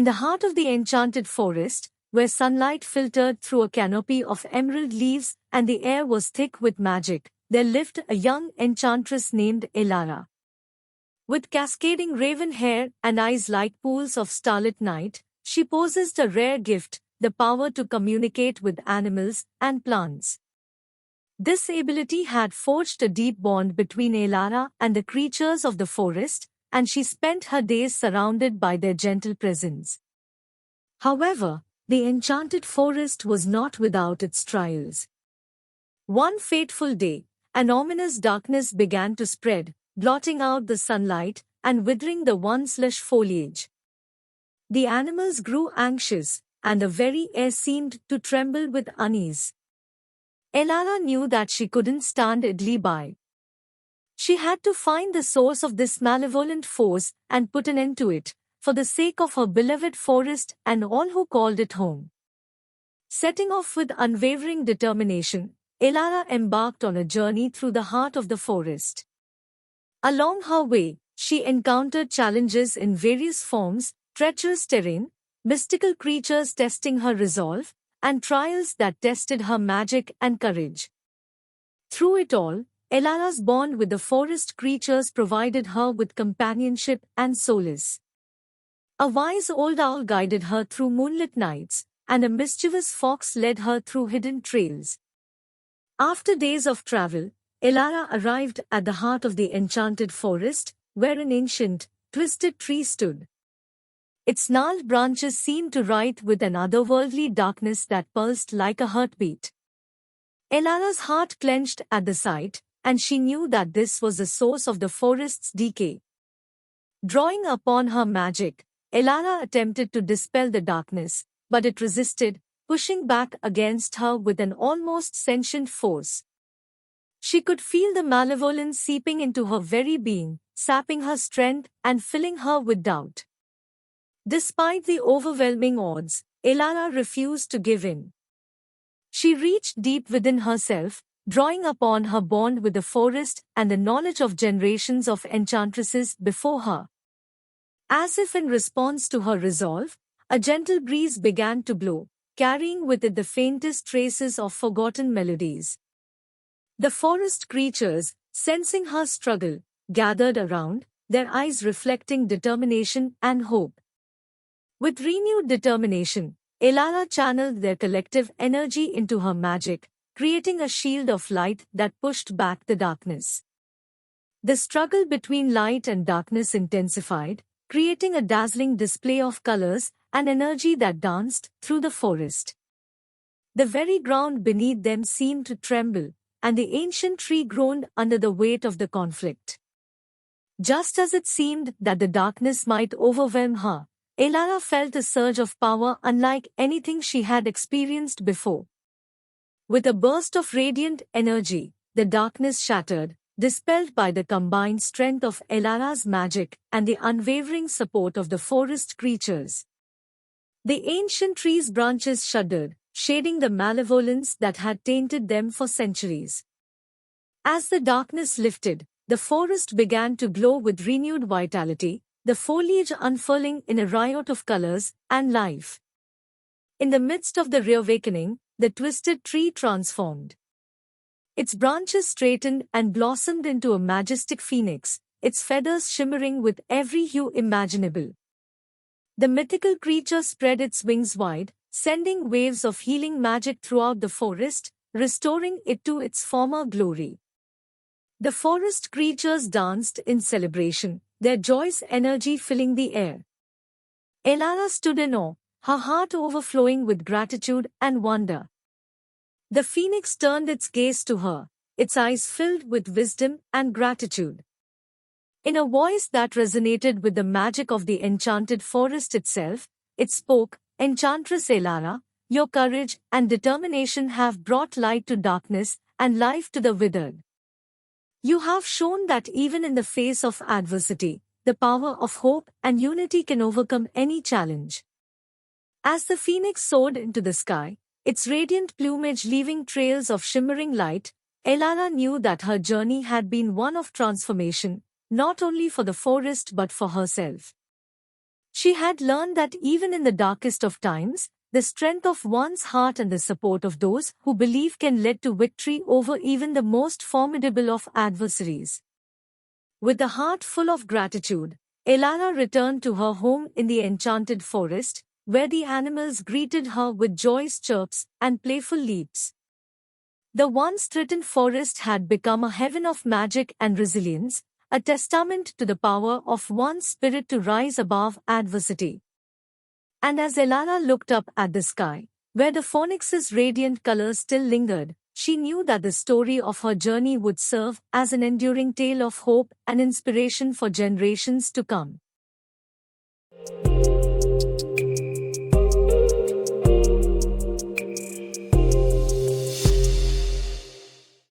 In the heart of the enchanted forest, where sunlight filtered through a canopy of emerald leaves and the air was thick with magic, there lived a young enchantress named Elara. With cascading raven hair and eyes like pools of starlit night, she possessed a rare gift, the power to communicate with animals and plants. This ability had forged a deep bond between Elara and the creatures of the forest, and she spent her days surrounded by their gentle presence. However, the enchanted forest was not without its trials. One fateful day, an ominous darkness began to spread, blotting out the sunlight and withering the once lush foliage. The animals grew anxious, and the very air seemed to tremble with unease. Elara knew that she couldn't stand idly by. She had to find the source of this malevolent force and put an end to it, for the sake of her beloved forest and all who called it home. Setting off with unwavering determination, Elara embarked on a journey through the heart of the forest. Along her way, she encountered challenges in various forms, treacherous terrain, mystical creatures testing her resolve, and trials that tested her magic and courage. Through it all, Elara's bond with the forest creatures provided her with companionship and solace. A wise old owl guided her through moonlit nights, and a mischievous fox led her through hidden trails. After days of travel, Elara arrived at the heart of the enchanted forest, where an ancient, twisted tree stood. Its gnarled branches seemed to writhe with an otherworldly darkness that pulsed like a heartbeat. Elara's heart clenched at the sight, and she knew that this was the source of the forest's decay. Drawing upon her magic, Elara attempted to dispel the darkness, but it resisted, pushing back against her with an almost sentient force. She could feel the malevolence seeping into her very being, sapping her strength and filling her with doubt. Despite the overwhelming odds, Elara refused to give in. She reached deep within herself, drawing upon her bond with the forest and the knowledge of generations of enchantresses before her. As if in response to her resolve, a gentle breeze began to blow, carrying with it the faintest traces of forgotten melodies. The forest creatures, sensing her struggle, gathered around, their eyes reflecting determination and hope. With renewed determination, Elara channeled their collective energy into her magic, creating a shield of light that pushed back the darkness. The struggle between light and darkness intensified, creating a dazzling display of colors and energy that danced through the forest. The very ground beneath them seemed to tremble, and the ancient tree groaned under the weight of the conflict. Just as it seemed that the darkness might overwhelm her, Elara felt a surge of power unlike anything she had experienced before. With a burst of radiant energy, the darkness shattered, dispelled by the combined strength of Elara's magic and the unwavering support of the forest creatures. The ancient tree's branches shuddered, shading the malevolence that had tainted them for centuries. As the darkness lifted, the forest began to glow with renewed vitality, the foliage unfurling in a riot of colors and life. In the midst of the reawakening, the twisted tree transformed. Its branches straightened and blossomed into a majestic phoenix, its feathers shimmering with every hue imaginable. The mythical creature spread its wings wide, sending waves of healing magic throughout the forest, restoring it to its former glory. The forest creatures danced in celebration, their joyous energy filling the air. Elara stood in awe, her heart overflowing with gratitude and wonder. The phoenix turned its gaze to her, its eyes filled with wisdom and gratitude. In a voice that resonated with the magic of the enchanted forest itself, it spoke, "Enchantress Elara, your courage and determination have brought light to darkness and life to the withered. You have shown that even in the face of adversity, the power of hope and unity can overcome any challenge." As the phoenix soared into the sky, its radiant plumage leaving trails of shimmering light, Elara knew that her journey had been one of transformation, not only for the forest but for herself. She had learned that even in the darkest of times, the strength of one's heart and the support of those who believe can lead to victory over even the most formidable of adversaries. With a heart full of gratitude, Elara returned to her home in the Enchanted Forest, where the animals greeted her with joyous chirps and playful leaps. The once threatened forest had become a heaven of magic and resilience, a testament to the power of one's spirit to rise above adversity. And as Elara looked up at the sky, where the Phoneix's radiant colors still lingered, she knew that the story of her journey would serve as an enduring tale of hope and inspiration for generations to come.